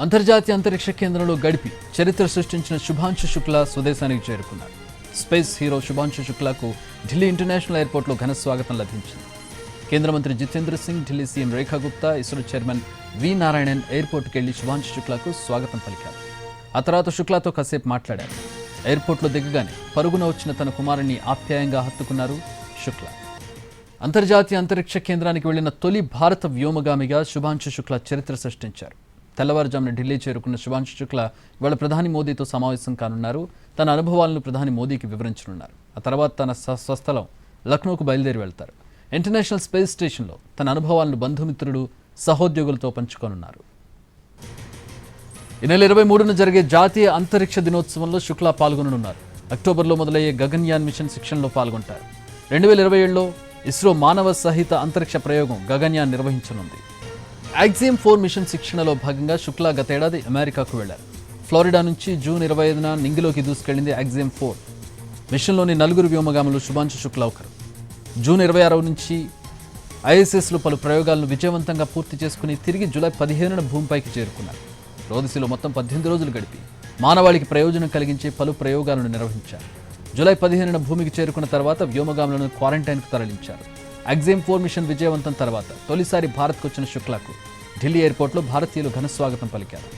అంతర్జాతీయ అంతరిక్ష కేంద్రంలో గడిపి చరిత్ర సృష్టించిన శుభాంశు శుక్లా స్వదేశానికి చేరుకున్నారు. స్పేస్ హీరో శుభాంశు శుక్లాకు ఢిల్లీ ఇంటర్నేషనల్ ఎయిర్పోర్ట్లో ఘన స్వాగతం లభించింది. కేంద్ర మంత్రి Jitendra Singh, Delhi CM Rekha Gupta, ISRO chairman V Narayanan ఎయిర్పోర్ట్కి వెళ్లి శుభాంశు శుక్లాకు స్వాగతం పలికారు. ఆ తర్వాత శుక్లాతో కాసేపు మాట్లాడారు. ఎయిర్పోర్ట్లో దిగగానే పరుగున వచ్చిన తన కుమారుణ్ణి ఆప్యాయంగా హత్తుకున్నారు శుక్లా. అంతర్జాతీయ అంతరిక్ష కేంద్రానికి వెళ్లిన తొలి భారత వ్యోమగామిగా శుభాంశు శుక్లా చరిత్ర సృష్టించారు. తెల్లవారుజామున ఢిల్లీ చేరుకున్న శుభాంశు శుక్లా ఇవాళ ప్రధాని మోదీతో సమావేశం కానున్నారు. తన అనుభవాలను ప్రధాని మోదీకి వివరించనున్నారు. ఆ తర్వాత తన స్వస్థలం లక్నోకు బయలుదేరి వెళ్తారు. ఇంటర్నేషనల్ స్పేస్ స్టేషన్లో తన అనుభవాలను బంధుమిత్రులు, సహోద్యోగులతో పంచుకోనున్నారు. ఈ నెల 23న జరిగే జాతీయ అంతరిక్ష దినోత్సవంలో శుక్లా పాల్గొననున్నారు. అక్టోబర్లో మొదలయ్యే గగన్యాన్ మిషన్ శిక్షణలో పాల్గొంటారు. 2027లో ఇస్రో మానవ సహిత అంతరిక్ష ప్రయోగం గగన్యాన్ నిర్వహించనుంది. యాక్సియం 4 మిషన్ శిక్షణలో భాగంగా శుక్లా గతేడాది అమెరికాకు వెళ్లారు. ఫ్లోరిడా నుంచి జూన్ 25న నింగిలోకి దూసుకెళ్లింది యాక్సియం 4 మిషన్లోని 4 వ్యోమగాములు శుభాంశు శుక్లా ఒకరు. జూన్ 26 నుంచి ఐఎస్ఎస్లో పలు ప్రయోగాలను విజయవంతంగా పూర్తి చేసుకుని తిరిగి జూలై 15న భూమిపైకి చేరుకున్నారు. రోదసిలో మొత్తం 18 రోజులు గడిపి మానవాళికి ప్రయోజనం కలిగించే పలు ప్రయోగాలను నిర్వహించారు. జూలై 15న భూమికి చేరుకున్న తర్వాత వ్యోమగాములను క్వారంటైన్కు తరలించారు. యాక్సియం 4 మిషన్ విజయవంతం తర్వాత తొలిసారి భారత్కు వచ్చిన శుక్లాకు ఢిల్లీ ఎయిర్పోర్ట్లో భారతీయులు ఘన స్వాగతం పలికారు.